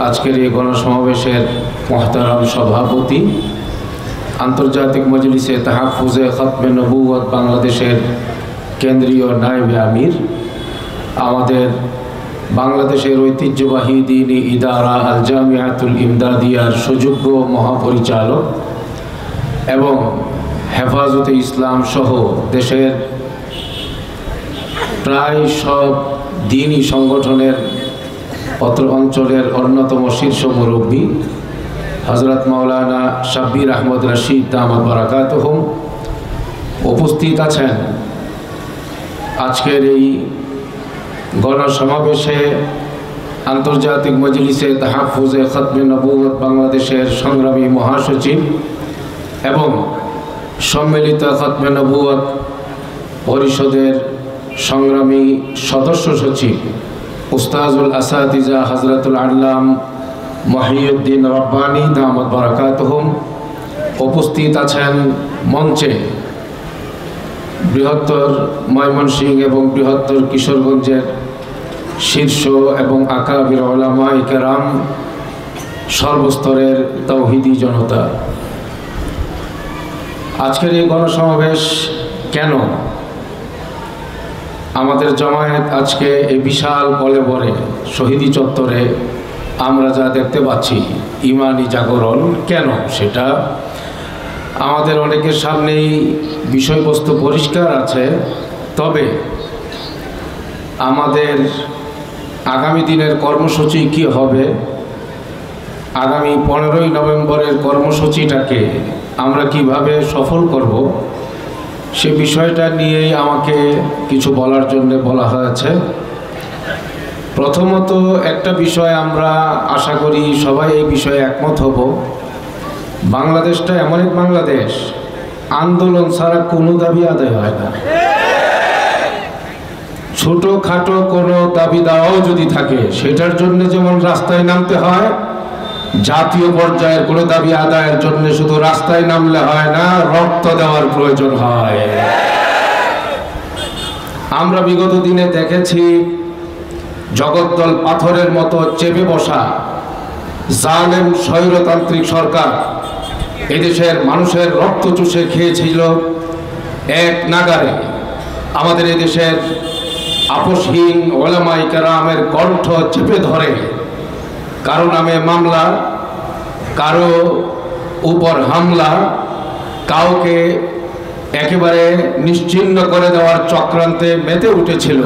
আজকের এই গণসমাবেশের মহতারাম সভাপতি, আন্তর্জাতিক মজলিসে তাহাফুজে খতমে নবুয়ত বাংলাদেশের কেন্দ্রীয় নায়েবে আমির, আমাদের বাংলাদেশের ঐতিহ্যবাহী দ্বীনি ইদারা আল জামিয়াতুল ইমদাদিয়ার সুযোগ্য মহাপরিচালক এবং হেফাজতে ইসলাম সহ দেশের প্রায় সব দ্বীনি সংগঠনের অত্র অঞ্চলের অন্যতম শীর্ষ মুরব্বী হযরত মাওলানা শাব্বির আহমদ রশিদ দামাত বারাকাতুহুম উপস্থিত আছেন। আজকের এই গণসমাবেশে আন্তর্জাতিক মজলিসে তাহাফুজে খতমে নবুয়ত বাংলাদেশের সংগ্রামী মহাসচিব এবং সম্মিলিত খতমে নবুয়ত পরিষদের সংগ্রামী সদস্য সচিব উস্তাজুল আসাতিজা হযরতুল আল্লাম মহিউদ্দিন রব্বানী দামাত বারাকাতুহুম উপস্থিত আছেন। মঞ্চে বৃহত্তর ময়মনসিংহ এবং বৃহত্তর কিশোরগঞ্জের শীর্ষ এবং আকাবির উলামায়ে কেরাম, সর্বস্তরের তাওহীদি জনতা। আজকের এই গণসমাবেশ কেন? আমাদের জামায়াত আজকে এই বিশাল কলেবরে শহীদি চত্বরে আমরা যা দেখতে পাচ্ছি, ইমানি জাগরণ কেন, সেটা আমাদের অনেকের সামনেই বিষয়বস্তু পরিষ্কার আছে। তবে আমাদের আগামী দিনের কর্মসূচি কি হবে, আগামী 15ই নভেম্বরের কর্মসূচিটাকে আমরা কিভাবে সফল করব, সে বিষয়টা নিয়েই আমাকে কিছু বলার জন্য বলা হয়েছে। প্রথমত একটা বিষয় আমরা আশা করি সবাই এই বিষয়ে একমত হব, বাংলাদেশটা এমন এক বাংলাদেশ আন্দোলন ছাড়া কোনো দাবি আদায় হয় না। ছোটোখাটো কোনো দাবি দেওয়াও যদি থাকে সেটার জন্য যেমন রাস্তায় নামতে হয়, জাতীয় পর্যায়ের কোনো দাবি আদায়ের জন্য শুধু রাস্তায় নামলে হয় না, রক্ত দেওয়ার প্রয়োজন হয়। আমরা বিগত দিনে দেখেছি জগদ্দল পাথরের মতো চেপে বসা জালেম স্বৈরতান্ত্রিক সরকার এদেশের মানুষের রক্ত চুষে খেয়েছিল এক নাগারে। আমাদের এদেশের আপোষহীন উলামায়ে কেরামের কণ্ঠ চেপে ধরে কারো নামে মামলা, কারো উপর হামলা, কাউকে একেবারে নিশ্চিহ্ন করে দেওয়ার চক্রান্তে মেতে উঠেছিল।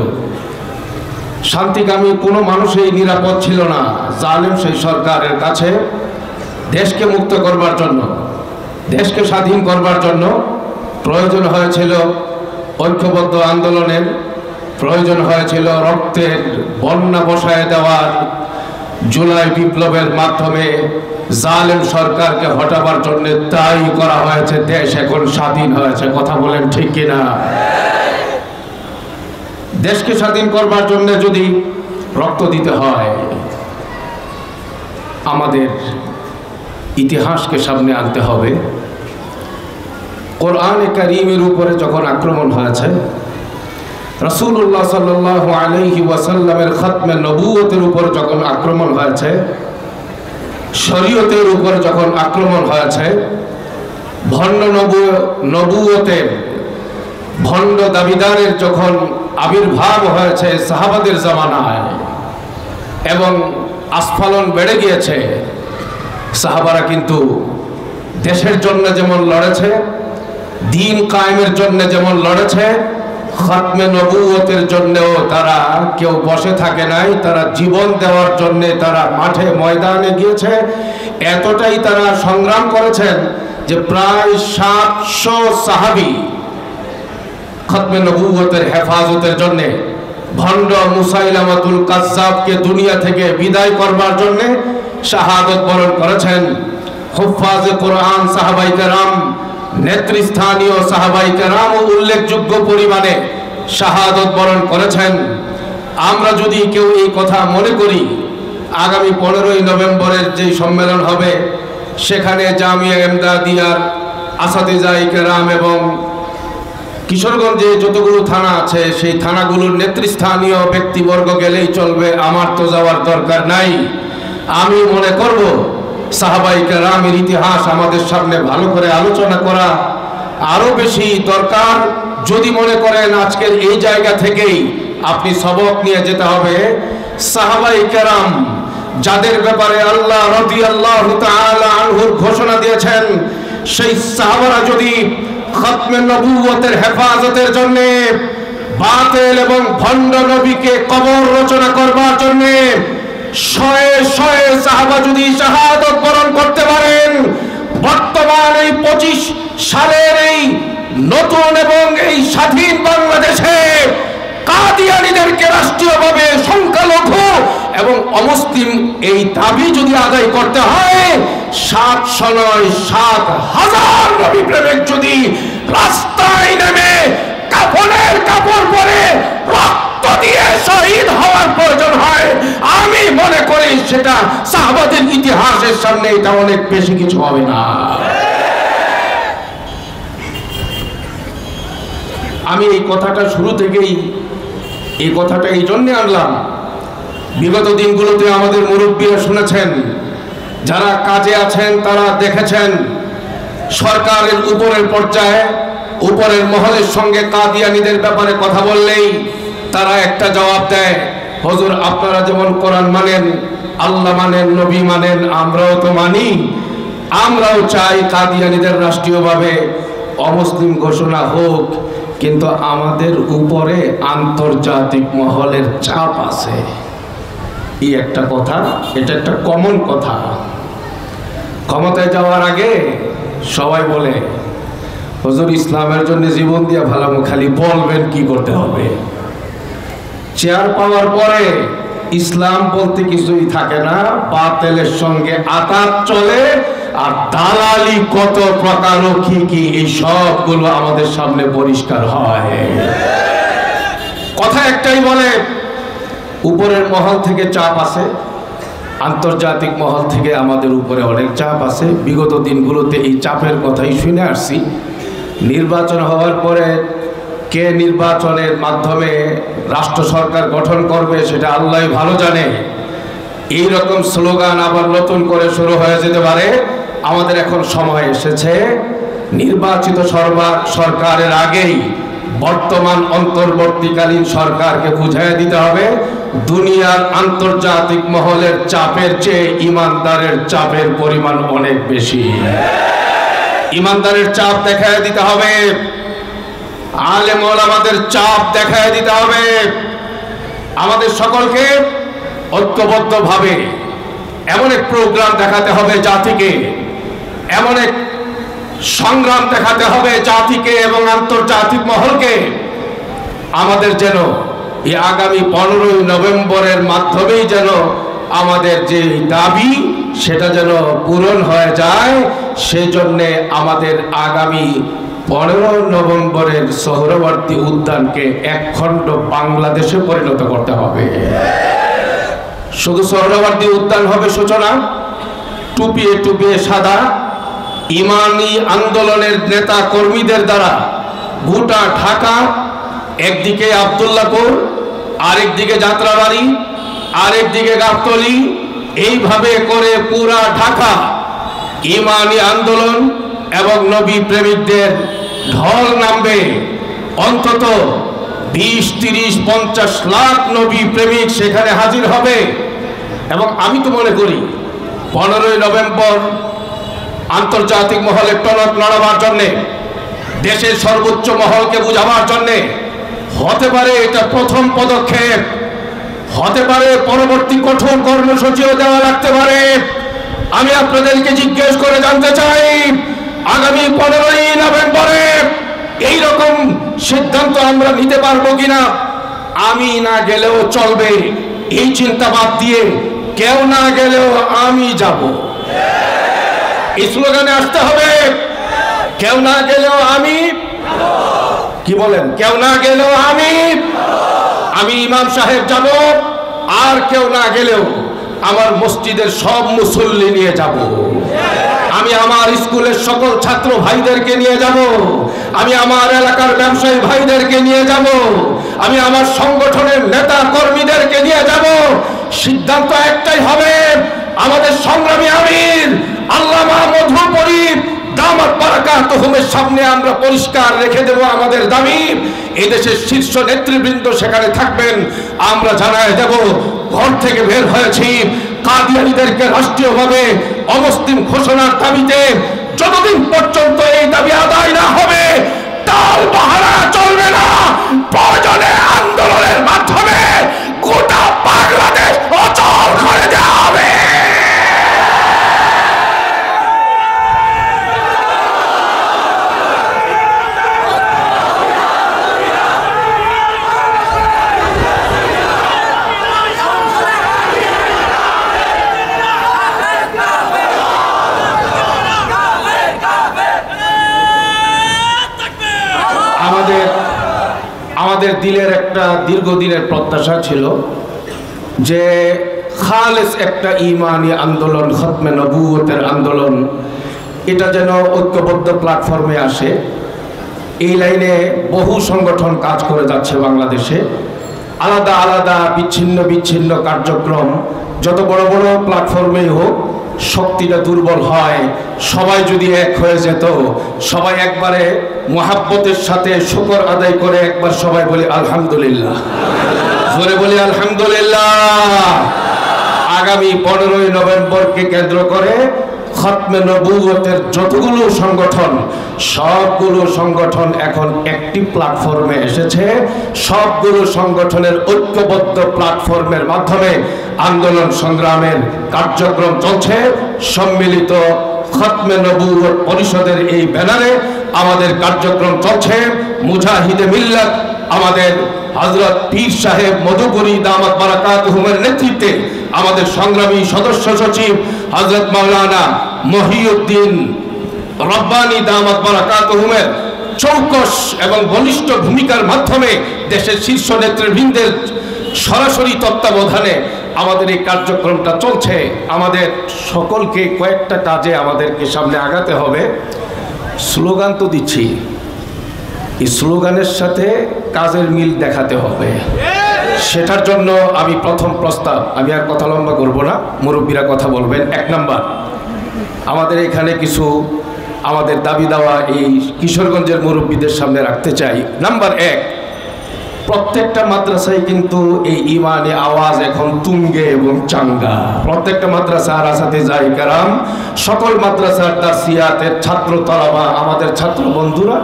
শান্তিকামী কোনো মানুষই নিরাপদ ছিল না জালেম সেই সরকারের কাছে। দেশকে মুক্ত করবার জন্য, দেশকে স্বাধীন করবার জন্য প্রয়োজন হয়েছিল ঐক্যবদ্ধ আন্দোলনের, প্রয়োজন হয়েছিল রক্তের বন্যা বসায় দেওয়ার। জুলাই বিপ্লবের মাধ্যমে জালেম সরকারকে হটাবার জন্য তাই করা হয়েছে। দেশ এখন স্বাধীন হয়েছে, কথা বলেন ঠিক কিনা? দেশকে স্বাধীন করবার জন্য যদি রক্ত দিতে হয়, আমাদের ইতিহাসকে সামনে আনতে হবে। কোরআনে কারীমের উপরে যখন আক্রমণ হয়েছে, রাসূলুল্লাহ সাল্লাল্লাহু আলাইহি ওয়াসাল্লামের খতমে নবুয়তের উপর যখন আক্রমণ হয়েছে, শরীয়তের উপর যখন আক্রমণ হয়েছে, ভণ্ড নবুয়তের ভণ্ড দাবিদারের যখন আবির্ভাব হয়েছে সাহাবাদের জামানায় এবং আস্ফালন বেড়ে গিয়েছে, সাহাবারা কিন্তু দেশের জন্য যেমন লড়েছে, দ্বীন কায়েমের জন্য যেমন লড়েছে, খতমে নবুয়তের জন্যও তারা কেউ বসে থাকে নাই। তারা জীবন দেওয়ার জন্য তারা মাঠে ময়দানে গিয়েছে। এতটাই তারা সংগ্রাম করেছেন যে প্রায় 700 সাহাবী খতমে নবুয়তের হেফাজতের জন্য ভণ্ড মুসাইলামাতুল কাজ্জাবকে দুনিয়া থেকে বিদায় করবার জন্য শাহাদত বরণ করেছেন। হুফাজে কোরআন সাহাবায়ে কেরাম, নেতৃস্থানীয় সাহাবায়ে কেরাম উল্লেখযোগ্য পরিমাণে শাহাদত বরণ করেছেন। আমরা যদি কেউ এই কথা মনে করি, আগামী 15ই নভেম্বরের যে সম্মেলন হবে সেখানে জামিয়া ইমদাদিয়ার আসাতিজায়ে কেরাম এবং কিশোরগঞ্জে যতগুলো থানা আছে সেই থানাগুলোর নেতৃস্থানীয় ব্যক্তিবর্গ গেলেই চলবে, আমার তো যাওয়ার দরকার নাই। আমি মনে করব সাহাবায়ে কেরামের ইতিহাস আমাদের সামনে ভালো করে আলোচনা করা আরো বেশি দরকার। যদি মনে করেন আজকের এই জায়গা থেকেই আপনি সবক নিয়ে যেতে হবে, সাহাবায়ে কেরাম যাদের ব্যাপারে আল্লাহ রাদিয়াল্লাহু তাআলা আনহুর ঘোষণা দিয়েছেন, সেই সাহাবারা যদি খতমে নবুয়তের হেফাজতের জন্য বাতিল এবং ভণ্ড নবীকে কবর রচনা করবার জন্য শয়ে শয়ে সাহাবা যদি শাহাদাত বরণ করতে পারেন, বর্তমান এই 25 সালের এই নতুন এবং এই স্বাধীন বাংলাদেশে কাদিয়ানীদেরকে রাষ্ট্রীয়ভাবে সংখ্যালঘু এবং অমুসলিম এই দাবি যদি আদায় করতে হয়, 700 নয় 7,000 নবী প্রেমিক যদি রাস্তায় নেমে কাফনের কাপড় পরে রক্ত দিয়ে শহীদ হওয়ার প্রয়োজন হয়, আমি মনে করি সেটা সাহাবাদের ইতিহাসের সামনে এটা অনেক বেশি কিছু হবে না। আমি এই কথাটা শুরু থেকেই এই কথাটা এই জন্যে আনলাম, বিগত দিনগুলোতে আমাদের মুরব্বীরা শুনেছেন, যারা কাজে আছেন তারা দেখেছেন, সরকারের উপরের পর্যায়ে উপরের মহলের সঙ্গে কাদিয়ানীদের ব্যাপারে কথা বললেই তারা একটা জবাব দেয়, হুজুর আপনারা যেমন কোরআন মানেন, আল্লাহ মানেন, নবী মানেন, আমরাও তো মানি, আমরাও চাই কাদিয়ানীদের রাষ্ট্রীয়ভাবে অমুসলিম ঘোষণা হোক, কিন্তু আমাদের উপরে আন্তর্জাতিক মহলের চাপ আছে। এই একটা কথা, এটা একটা কমন কথা। ক্ষমতায় যাওয়ার আগে সবাই বলে, হুজুর ইসলামের জন্য জীবন দিয়ে ভালামো, খালি বলবেন কি করতে হবে। চেয়ার পাওয়ার পরে ইসলাম বলতে কিছুই থাকে না, বাতিলের সঙ্গে আতাত চলে, আর দালালি কত প্রকার ও কি এই সবগুলো আমাদের সামনে পরিষ্কার হয়। কথা একটাই বলে, উপরের মহল থেকে চাপ আছে, আন্তর্জাতিক মহল থেকে আমাদের উপরে অনেক চাপ আছে। বিগত দিনগুলোতে এই চাপের কথাই শুনে আসছি। নির্বাচন হওয়ার পরে কে নির্বাচনের মাধ্যমে রাষ্ট্র সরকার গঠন করবে সেটা আল্লাহ ভালো জানে। এই রকম স্লোগান আবার নতুন করে শুরু হয়ে যেতে পারে। আমাদের এখন সময় এসেছে নির্বাচিত সরকারের আগেই বর্তমান অন্তর্বর্তীকালীন সরকারকে বুঝিয়ে দিতে হবে, দুনিয়ার আন্তর্জাতিক মহলের চাপের চেয়ে ইমানদারের চাপের পরিমাণ অনেক বেশি। ইমানদারের চাপ দেখায় দিতে হবে, আলেম ওলামাদের চাপ দেখায় দিতে হবে। আমাদের সকলকে ঐক্যবদ্ধভাবে এমন এক প্রোগ্রাম দেখাতে হবে জাতিকে, এমন এক সংগ্রাম দেখাতে হবে জাতিকে এবং আন্তর্জাতিক মহলকে, আমাদের যেন এই আগামী 15 নভেম্বরের মাধ্যমেই যেন আমাদের যে দাবি সেটা যেন পূরণ হয়ে যায়। সেই জন্যে আমাদের আগামী 15 নভেম্বরের সোহরাওয়ার্দী উদ্যানকে একখণ্ড বাংলাদেশে পরিণত করতে হবে। শুধু সোহরাওয়ার্দী উদ্যান হবে সূচনা, টুপিয়ে টুপিয়ে সাদা ইমানি আন্দোলনের নেতা কর্মীদের দ্বারা গোটা ঢাকা, একদিকে আব্দুল্লাহপুর, আরেকদিকে যাত্রাবাড়ি, আরেকদিকে গাবতলী, এইভাবে করে পুরা ঢাকা ইমানি আন্দোলন এবং নবী প্রেমিকদের ঢল নামবে। অন্তত 20, 30, 50 লাখ নবী প্রেমিক সেখানে হাজির হবে। এবং আমি তো মনে করি 15 নভেম্বর আন্তর্জাতিক মহলে টনক নড়াবার জন্যে, দেশের সর্বোচ্চ মহলকে বুঝাবার জন্যে হতে পারে এটা প্রথম পদক্ষেপ, হতে পারে পরবর্তী কঠোর কর্মসূচিও দেওয়া লাগতে পারে। আমি আপনাদেরকে জিজ্ঞেস করে জানতে চাই, আগামী 15 নভেম্বরে এইরকম সিদ্ধান্ত আমরা নিতে পারবো কিনা? আমি না গেলেও চলবে, এই চিন্তা বাদ দিয়ে কেউ না গেলেও আমি যাব, এই স্লোগানে আসতে হবে। কেউ না গেলেও আমি, কি বলেন, কেউ না গেলেও আমি ইমাম সাহেব যাব, আর কেউ না গেলেও আমার মসজিদের সব মুসল্লি নিয়ে যাব, আমি আমার স্কুলের সকল ছাত্র ভাইদেরকে নিয়ে যাব, আমি আমার এলাকার ব্যবসায়ী ভাইদেরকে নিয়ে যাব, আমি আমার সংগঠনের নেতা কর্মীদেরকে নিয়ে যাব। সিদ্ধান্ত একটাই হবে, সংগ্রামী আমির আল্লামা মধুপুরী দামাত বারাকাতুহুমের সামনে আমরা পরিষ্কার রেখে দেব আমাদের দাবি। এদেশের শীর্ষ নেতৃবৃন্দ সেখানে থাকবেন। আমরা জানায় দেব ঘর থেকে বের হয়েছি কাদিয়ানীদেরকে রাষ্ট্রীয়ভাবে অমুসলিম ঘোষণার দাবিতে। যতদিন পর্যন্ত এই দাবি আদায় না হবে টাল বাহারা চলবে না। প্রয়োজনে আন্দোলনের মাধ্যমে গোটা বাংলাদেশ অচল করে দেওয়া হবে। আমাদের দিলের একটা দীর্ঘদিনের প্রত্যাশা ছিল যে খালেস একটা ইমানি আন্দোলন, খতমে নবুয়তের আন্দোলন, এটা যেন ঐক্যবদ্ধ প্ল্যাটফর্মে আসে। এই লাইনে বহু সংগঠন কাজ করে যাচ্ছে বাংলাদেশে। আলাদা আলাদা বিচ্ছিন্ন বিচ্ছিন্ন কার্যক্রম যত বড় বড় প্ল্যাটফর্মেই হোক, শক্তিটা দুর্বল হয়। সবাই যদি এক হয়ে যেত, সবাই একবারে মুহাব্বতের সাথে শুকর আদায় করে একবার সবাই বলি আলহামদুলিল্লাহ, জোরে বলি আলহামদুলিল্লাহ। আগামী 15ই নভেম্বরকে কেন্দ্র করে খতমে নবুয়তের যতগুলো সংগঠন, সবগুলো সংগঠন এখন একটি প্ল্যাটফর্মে এসেছে। সবগুলো সংগঠনের ঐক্যবদ্ধ প্ল্যাটফর্মের মাধ্যমে আন্দোলন সংগ্রামের কার্যক্রম চলছে। সম্মিলিত খতমে নবুয়ত পরিষদের এই ব্যানারে আমাদের কার্যক্রম চলছে। মুজাহিদে মিল্লাত আমাদের হযরত পীর সাহেব মধুপুরী দামাত বারাকাতুহুমের নেতৃত্বে আমাদের সংগ্রামী সদস্য সচিব হযরত মাওলানা মহিউদ্দিন রব্বানী দামাত বারাকাতুহুমের চৌকস এবং বলিষ্ঠ ভূমিকার মাধ্যমে দেশের শীর্ষ নেতৃবৃন্দের সরাসরি তত্ত্বাবধানে আমাদের এই কার্যক্রমটা চলছে। আমাদের সকলকে কয়েকটা কাজে আমাদেরকে সামনে আগাতে হবে। স্লোগান তো দিচ্ছি, এই স্লোগানের সাথে কাজের মিল দেখাতে হবে। সেটার জন্য আমি প্রথম প্রস্তাব, আমি আর কথা লম্বা করব না, মুরব্বীরা কথা বলবেন। 1 নাম্বার, আমাদের এখানে কিছু আমাদের দাবি দেওয়া এই কিশোরগঞ্জের মুরব্বীদের সামনে রাখতে চাই। নাম্বার 1, প্রত্যেকটা মাদ্রাসায় কিন্তু এই ইমানি আওয়াজ এখন তুঙ্গে এবং চাঙ্গা। প্রত্যেকটা মাদ্রাসা আসাতিজায়ে কেরাম, সকল মাদ্রাসার দারসিয়াতের ছাত্র তালাবা, আমাদের ছাত্র বন্ধুরা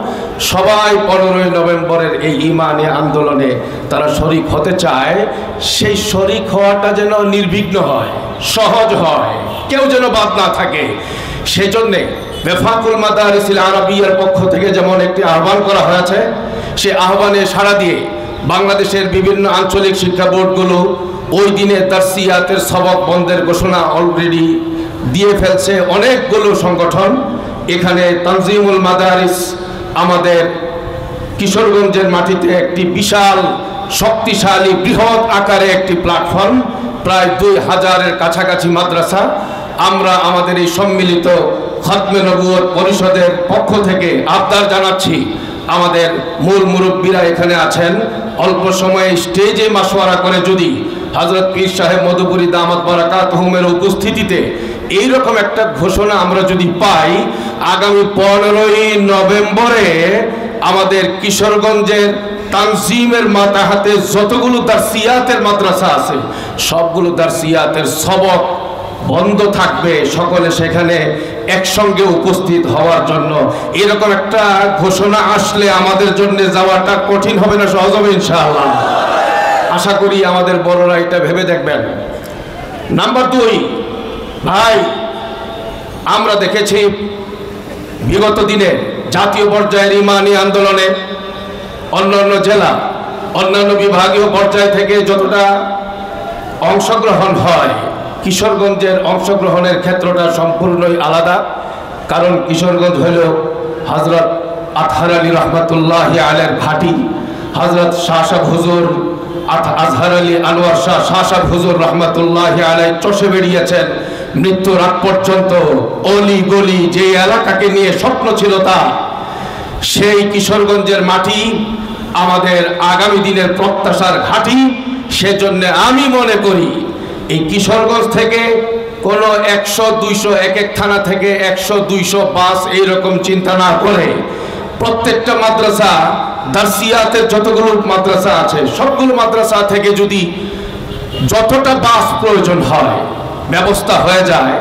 সবাই 15ই নভেম্বরের এই ইমানি আন্দোলনে তারা শরিক হতে চায়। সেই শরিক হওয়াটা যেন নির্বিঘ্ন হয়, সহজ হয়, কেউ যেন বাদ না থাকে। সেই জন্যে বেফাকুল মাদারিসিল আরাবিয়ার পক্ষ থেকে যেমন একটি আহ্বান করা হয়েছে, সে আহ্বানে সাড়া দিয়ে বাংলাদেশের বিভিন্ন আঞ্চলিক শিক্ষা বোর্ডগুলো ওই দিনে দারসিয়াতের সবক বন্ধের ঘোষণা অলরেডি দিয়ে ফেলছে। অনেকগুলো সংগঠন এখানে তানজিমুল মাদারিস আমাদের কিশোরগঞ্জের মাটিতে একটি বিশাল শক্তিশালী বৃহৎ আকারে একটি প্ল্যাটফর্ম, প্রায় 2000-এর কাছাকাছি মাদ্রাসা। আমরা আমাদের এই সম্মিলিত খতমে নবুয়ত পরিষদের পক্ষ থেকে আবদার জানাচ্ছি, আমাদের মূল মুরব্বীরা এখানে আছেন, অল্প সময়ে স্টেজে মাশওয়ারা করে যদি হযরত পীর সাহেব মধুপুরী দামাত বারাকাতুহুমের উপস্থিতিতে এইরকম একটা ঘোষণা আমরা যদি পাই, আগামী 15ই নভেম্বরে আমাদের কিশোরগঞ্জের তানজিমের মাতাহাতে যতগুলো দারসিয়াতের মাদ্রাসা আছে সবগুলো দারসিয়াতের সবক বন্ধ থাকবে, সকলে সেখানে একসঙ্গে উপস্থিত হওয়ার জন্য। এরকম একটা ঘোষণা আসলে আমাদের জন্য যাওয়াটা কঠিন হবে না, সহজ হবে ইনশাআল্লাহ। আশা করি আমাদের বড়রা এটা ভেবে দেখবেন। নাম্বার 2, ভাই, আমরা দেখেছি বিগত দিনে জাতীয় পর্যায়ের ইমানি আন্দোলনে অন্যান্য জেলা, অন্যান্য বিভাগীয় পর্যায় থেকে যতটা অংশগ্রহণ হয়, কিশোরগঞ্জের অংশগ্রহণের ক্ষেত্রটা সম্পূর্ণই আলাদা। কারণ কিশোরগঞ্জ হল হযরত আতহার আলী রহমতুল্লাহি আলাইহির ঘাঁটি। হযরত শাহ সাহেব হুজুর আজহার আলী আনোয়ার শাহ সাহেব হুজুর রহমতুল্লাহি আলাইহি চষে বেরিয়েছেন মৃত্যুর আগ পর্যন্ত। অলি গলি যে এলাকাকে নিয়ে স্বপ্ন ছিল তা, সেই কিশোরগঞ্জের মাটি আমাদের আগামী দিনের প্রত্যাশার ঘাঁটি। সেজন্য আমি মনে করি এই কিশোরগঞ্জ থেকে কোনো 100-200 এক এক থানা থেকে 100-200 বাস এইরকম চিন্তা না করে প্রত্যেকটা মাদ্রাসা, দারসিয়াতের যতগুলো মাদ্রাসা আছে সবগুলো মাদ্রাসা থেকে যদি যতটা বাস প্রয়োজন হয় ব্যবস্থা হয়ে যায়,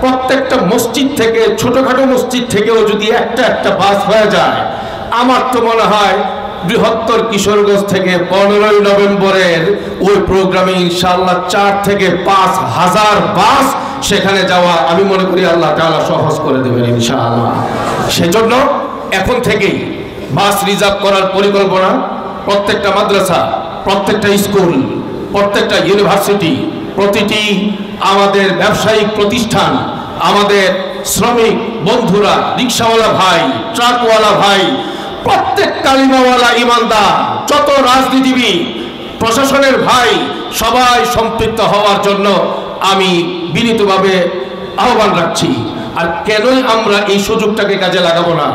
প্রত্যেকটা মসজিদ থেকে, ছোটখাটো মসজিদ থেকেও যদি একটা একটা বাস হয়ে যায়, আমার তো মনে হয় বৃহত্তর কিশোরগঞ্জ থেকে 15ই নভেম্বরের ওই প্রোগ্রামে ইনশাআল্লাহ 4 থেকে 5 হাজার বাস সেখানে যাওয়া আমি মনে করি আল্লাহ তাআলা সহজ করে দেবেন ইনশাআল্লাহ। সেজন্য এখন থেকেই বাস রিজার্ভ করার পরিকল্পনা প্রত্যেকটা মাদ্রাসা, প্রত্যেকটা স্কুল, প্রত্যেকটা ইউনিভার্সিটি, প্রতিটি আমাদের ব্যবসায়িক প্রতিষ্ঠান, আমাদের শ্রমিক বন্ধুরা, রিক্সাওয়ালা ভাই, ট্রাকওয়ালা ভাই, প্রত্যেক কালিমাওয়ালা ইমানদার, যত রাজনীতিবিদ, প্রশাসনের ভাই, সবাই সম্পৃক্ত হওয়ার জন্য আমি বিনীতভাবে আহ্বান রাখছি। আর কেনই আমরা এই সুযোগটাকে কাজে লাগাবো না?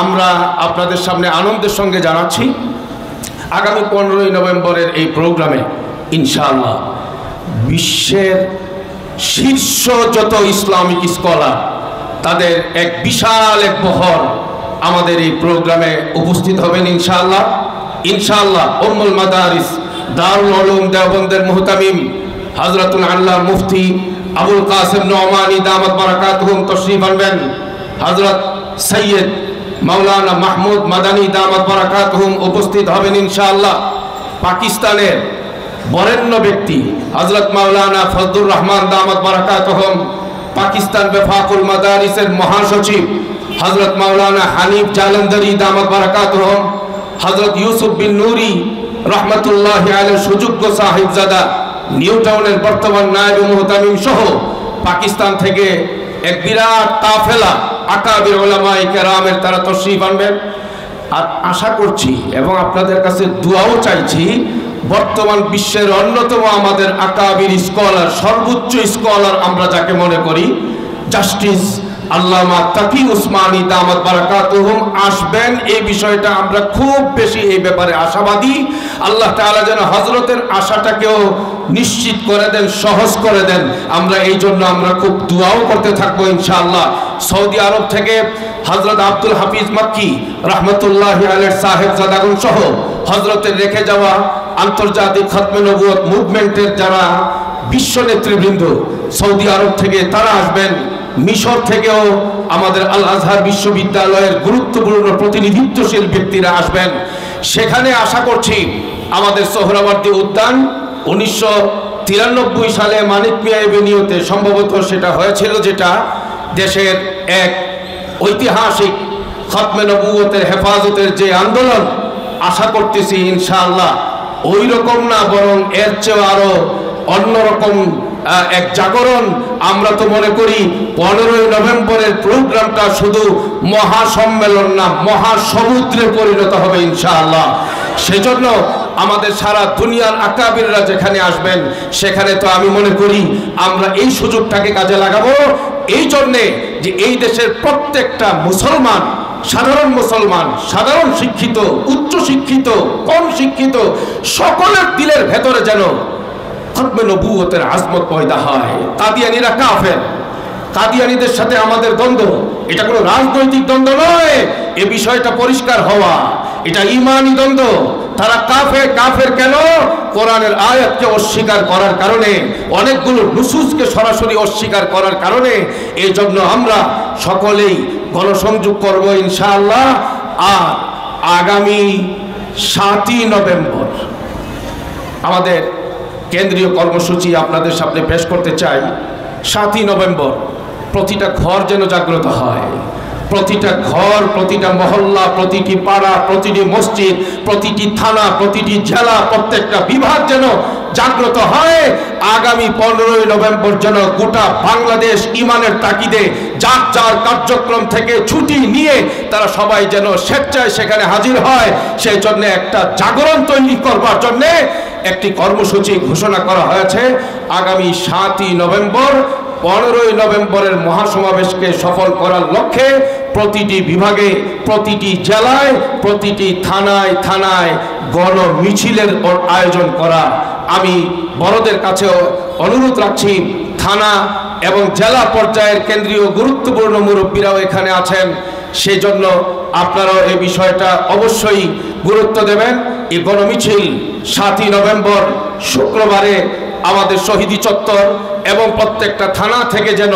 আমরা আপনাদের সামনে আনন্দের সঙ্গে জানাচ্ছি আগামী 15ই নভেম্বরের এই প্রোগ্রামে ইনশাআল্লাহ বিশ্বের শীর্ষ যত ইসলামিক স্কলার তাদের এক বিশাল এক বহর আমাদের এই প্রোগ্রামে উপস্থিত হবেন ইনশাআল্লাহ। ইনশাআল্লাহ উম্মুল মাদারিস দারুল উলুম দেওবন্দের মুহতামিম হযরতুল আল্লাহ মুফতি আবুল কাসেম নোমানী দামাত বারাকাতুহুম তশরিফ আনবেন। হযরত সৈয়দ মাওলানা মাহমুদ মাদানী দামাত বারাকাতুহুম উপস্থিত হবেন ইনশাআল্লাহ। পাকিস্তানের বরেণ্য ব্যক্তি হযরত মাওলানা ফজলুর রহমান দামাত বারাকাতুহুম, পাকিস্তান বেফাকুল মাদারিসের মহাসচিব হযরত মাওলানা হানিফ জালন্দরি দামাত বারাকাতুহুম, হযরত ইউসুফ বিন নুরি রহমাতুল্লাহি আলাইহি সুযোগ্য সাহিবজাদা নিউ টাউনের বর্তমান নায়েব মুহতামিম সহ পাকিস্তান থেকে এক বিরাট কাফেলা আকাবির উলামায়ে কেরামের তারা তশরিফ আনবেন। আর আশা করছি এবং আপনাদের কাছে দোয়াও চাইছি, বর্তমান বিশ্বের অন্যতম আমাদের আকাবির স্কলার, সর্বোচ্চ স্কলার আমরা যাকে মনে করি, জাস্টিস আল্লামা তাকি উসমানী দামাত বারাকাতুহুম আসবেন। এই বিষয়টা আমরা খুব বেশি এই ব্যাপারে আশাবাদী। আল্লাহ তাআলা যেন হযরতের আশাটাকেও নিশ্চিত করে দেন, সহজ করে দেন। আমরা এই জন্য আমরা খুব দোয়াও করতে থাকবো ইনশাআল্লাহ। সৌদি আরব থেকে হযরত আব্দুল হাফিজ মাক্কি রহমতুল্লাহি আলাইহি সাহেবজাদাগণ সহ হযরতের রেখে যাওয়া আন্তর্জাতিক খতমে নবুয়ত মুভমেন্টের যারা বিশ্ব নেতৃবৃন্দ সৌদি আরব থেকে তারা আসবেন। মিশর থেকেও আমাদের আল আজহার বিশ্ববিদ্যালয়ের গুরুত্বপূর্ণ প্রতিনিধিত্বশীল ব্যক্তিরা আসবেন। সেখানে আশা করছি আমাদের সোহরাওয়ার্দী উদ্যান 1993 সালে মানিক মিয়া এভিনিউতে সম্ভবত সেটা হয়েছিল, যেটা দেশের এক ঐতিহাসিক খতমে নবুয়তের হেফাজতের যে আন্দোলন, আশা করতেছি ইনশাআল্লাহ ওই রকম না, বরং এর চেয়ে আরো অন্যরকম এক জাগরণ। আমরা তো মনে করি 15ই নভেম্বরের প্রোগ্রামটা শুধু মহাসম্মেলন না, মহাসমুদ্রে পরিণত হবে ইনশাআল্লাহ। সেজন্য আমাদের সারা দুনিয়ার আকাবিররা যেখানে আসবেন সেখানে তো আমি মনে করি আমরা এই সুযোগটাকে কাজে লাগাবো, এই জন্যে যে এই দেশের প্রত্যেকটা মুসলমান, সাধারণ মুসলমান, সাধারণ শিক্ষিত, উচ্চ শিক্ষিত, কম শিক্ষিত, সকলের দিলের ভেতরে যেন খতমে নবুয়তের আজমত পয়দা হয়। কাদিয়ানীরা কাফের, কাদিয়ানীদের সাথে আমাদের দ্বন্দ্ব, এটা কোনো রাজনৈতিক দ্বন্দ্ব নয়, এ বিষয়টা পরিষ্কার হওয়া, এটা ঈমানি দ্বন্দ্ব। তারা কাফের। কাফের কেন? কোরআনের আয়াতকে অস্বীকার করার কারণে, অনেকগুলো নুসুসকে সরাসরি অস্বীকার করার কারণে। এই জন্য আমরা সকলেই গণসংযোগ করব ইনশাআল্লাহ। আর আগামী 7ই নভেম্বর আমাদের কেন্দ্রীয় কর্মসূচি আপনাদের সামনে পেশ করতে চাই। 7ই নভেম্বর প্রতিটা ঘর যেন জাগ্রত হয়, প্রতিটা ঘর, প্রতিটা মহল্লা, প্রতিটি পাড়া, প্রতিটি মসজিদ, প্রতিটি থানা, প্রতিটি জেলা, প্রত্যেকটা বিভাগ যেন জাগ্রত হয়। আগামী 15ই নভেম্বর যেন গোটা বাংলাদেশ ইমানের তাকিদে যার যার কার্যক্রম থেকে ছুটি নিয়ে তারা সবাই যেন স্বেচ্ছায় সেখানে হাজির হয়। সেই জন্য একটা জাগরণ তৈরি করবার জন্য একটি কর্মসূচি ঘোষণা করা হয়েছে। আগামী 7ই নভেম্বর 15ই নভেম্বরের মহাসমাবেশকে সফল করার লক্ষ্যে প্রতিটি বিভাগে, প্রতিটি জেলায়, প্রতিটি থানায় থানায় গণ মিছিলের আয়োজন করা। আমি বড়দের কাছেও অনুরোধ রাখছি, থানা এবং জেলা পর্যায়ের কেন্দ্রীয় গুরুত্বপূর্ণ মুরব্বীরাও এখানে আছেন। সেই জন্য আপনারাও এই বিষয়টা অবশ্যই গুরুত্ব দেবেন। এই গণমিছিল 7ই নভেম্বর শুক্রবারে আমাদের শহীদি চত্বর এবং প্রত্যেকটা থানা থেকে যেন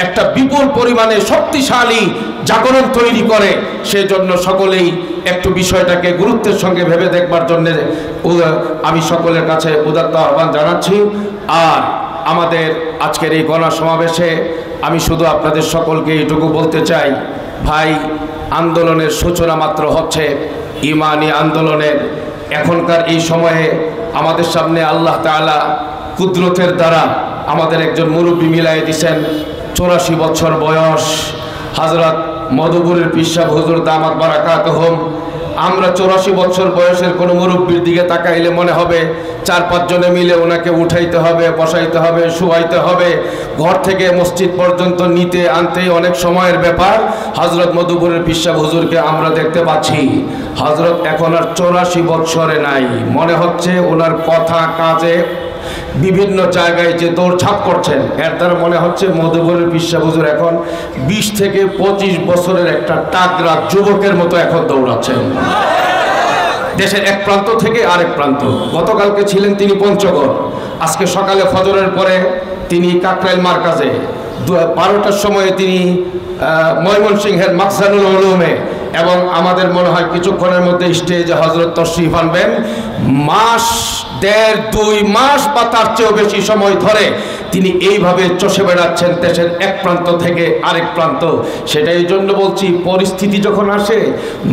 একটা বিপুল পরিমাণে শক্তিশালী জাগরণ তৈরি করে, সেজন্য সকলেই একটু বিষয়টাকে গুরুত্বের সঙ্গে ভেবে দেখবার জন্য আমি সকলের কাছে উদাত্ত আহ্বান জানাচ্ছি। আর আমাদের আজকের এই গণসমাবেশে আমি শুধু আপনাদের সকলকে এইটুকু বলতে চাই, ভাই, আন্দোলনের সূচনা মাত্র হচ্ছে, ইমানি আন্দোলনের। এখনকার এই সময়ে আমাদের সামনে আল্লাহ তাআলা কুদরতের দ্বারা আমাদের একজন মুরব্বী মিলাই দিয়েছেন। 84 বছর বয়স, হযরত মধুপুরের পীর সাহেব হুজুর দামাত বারাকাতুহুম। আমরা 84 বছর বয়সের কোনো মুরব্বীর দিকে তাকাইলে মনে হবে 4-5 জনে মিলে ওনাকে উঠাইতে হবে, বসাইতে হবে, শুয়াইতে হবে, ঘর থেকে মসজিদ পর্যন্ত নিতে আনতে অনেক সময়ের ব্যাপার। হযরত মধুপুরের পীর সাহেব হুজুরকে আমরা দেখতে পাচ্ছি, হযরত এখন আর 84 বছরে নাই। মনে হচ্ছে ওনার কথা কাজে বিভিন্ন জায়গায় যে দৌড়ঝাঁপ করছেন, এর দ্বারা মনে হচ্ছে মধুপুরের পীর সাহেব হুজুর এখন 20 থেকে 25 বছরের একটা টাকরা যুবকের মতো এখন দৌড়াচ্ছেন দেশের এক প্রান্ত থেকে আরেক প্রান্ত। গতকালকে ছিলেন তিনি পঞ্চগড়, আজকে সকালে ফজরের পরে তিনি কাকরাইল মার্কাজে, 12টার সময়ে তিনি ময়মনসিংহের মাকসানুল উলুমে, এবং আমাদের মনে হয় কিছুক্ষণের মধ্যে স্টেজে হযরত তশরিফ আনবেন। মাস, 1.5-2 মাস বা তার চেয়েও বেশি সময় ধরে তিনি এইভাবে চষে বেড়াচ্ছেন দেশের এক প্রান্ত থেকে আরেক প্রান্ত। সেটাই জন্য বলছি, পরিস্থিতি যখন আসে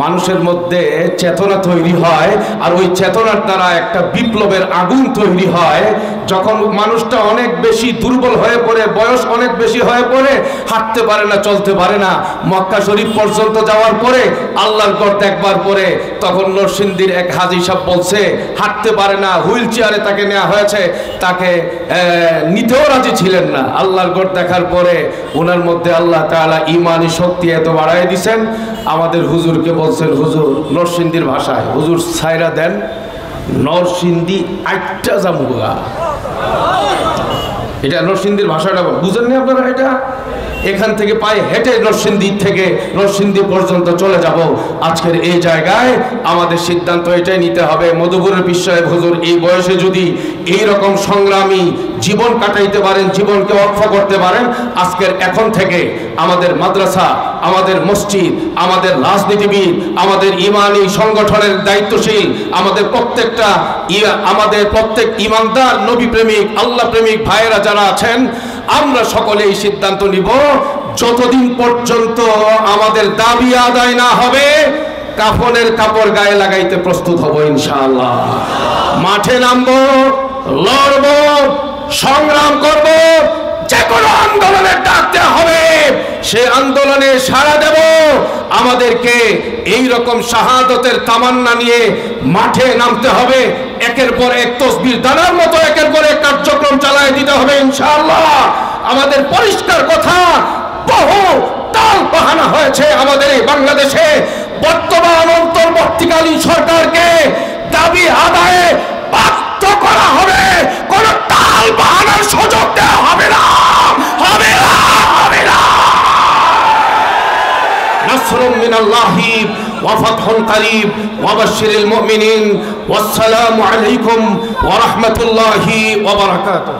মানুষের মধ্যে চেতনা তৈরি হয়, আর ওই চেতনার দ্বারা একটা বিপ্লবের আগুন তৈরি হয়। যখন মানুষটা অনেক বেশি দুর্বল হয়ে পড়ে, বয়স অনেক বেশি হয়ে পড়ে, হাঁটতে পারে না, চলতে পারে না, মক্কা শরীফ পর্যন্ত যাওয়ার পরে, আল্লাহর ঘর দেখবার পরে, তখন নরসিংদীর এক হাজী সাহেব বলছে হাঁটতে পারে না, হুইল চেয়ারে তাকে নেওয়া হয়েছে, তাকে নিতেও রাজি ছিলেন না। আল্লাহর ঘর দেখার পরে ওনার মধ্যে আল্লাহ তাআলা ইমানি শক্তি এত বাড়ায় দিয়েছেন। আমাদের হুজুরকে বলছেন, হুজুর, নরসিংদীর ভাষায়, হুজুর ছাইরা দেন, নরসিংদী আইটা জামুগা। এটা নরসিংদীর ভাষাটা বুঝেননি আপনারা? এটা এখান থেকে পায়ে হেঁটে নরসিংদী থেকে নরসিংদী পর্যন্ত চলে যাব। আজকের এই জায়গায় আমাদের সিদ্ধান্ত এটাই নিতে হবে, মধুপুরের পীর সাহেব হুজুর এই বয়সে যদি এই রকম সংগ্রামী জীবন কাটাইতে পারেন, জীবনকে ওয়াকফ করতে পারেন, আজকের এখন থেকে আমাদের মাদ্রাসা, আমাদের মসজিদ, আমাদের রাজনীতিবিদ, আমাদের ইমানি সংগঠনের দায়িত্বশীল, আমাদের প্রত্যেক ইমানদার, নবী প্রেমিক, আল্লাহ প্রেমিক ভাইয়েরা যারা আছেন, আমরা সকলে এই সিদ্ধান্ত নিব, যতদিন পর্যন্ত আমাদের দাবি আদায় না হবে কাফনের কাপড় গায়ে লাগাইতে প্রস্তুত হব ইনশাআল্লাহ। মাঠে নামবো, লড়ব, সংগ্রাম করব, যে কোনো আন্দোলনের ডাক দেওয়া হবে, সে আন্দোলনে সাড়া দেব। আমাদেরকে এই রকম শাহাদতের তামান্না নিয়ে মাঠে নামতে হবে, একের পর এক তসবির দানার মতো একের পর এক কার্যক্রম চালায় দিতে হবে ইনশাআল্লাহ। আমাদের পরিষ্কার কথা, বহু তাল বাহানা হয়েছে আমাদের এই বাংলাদেশে। বর্তমান অন্তর্বর্তীকালীন সরকারকে দাবি আদায়ে বাধ্য করা হবে, কোন তাল বাহানার সুযোগ দেওয়া হবে না, হবে না, হবে না। নাসরুম মিনাল্লাহি ওয়া ফাতহুন কারীব ওয়া বাশশিরিল মুমিনিন। ওয়াসসালামু আলাইকুম ওয়া রাহমাতুল্লাহি ওয়া বারাকাতুহু।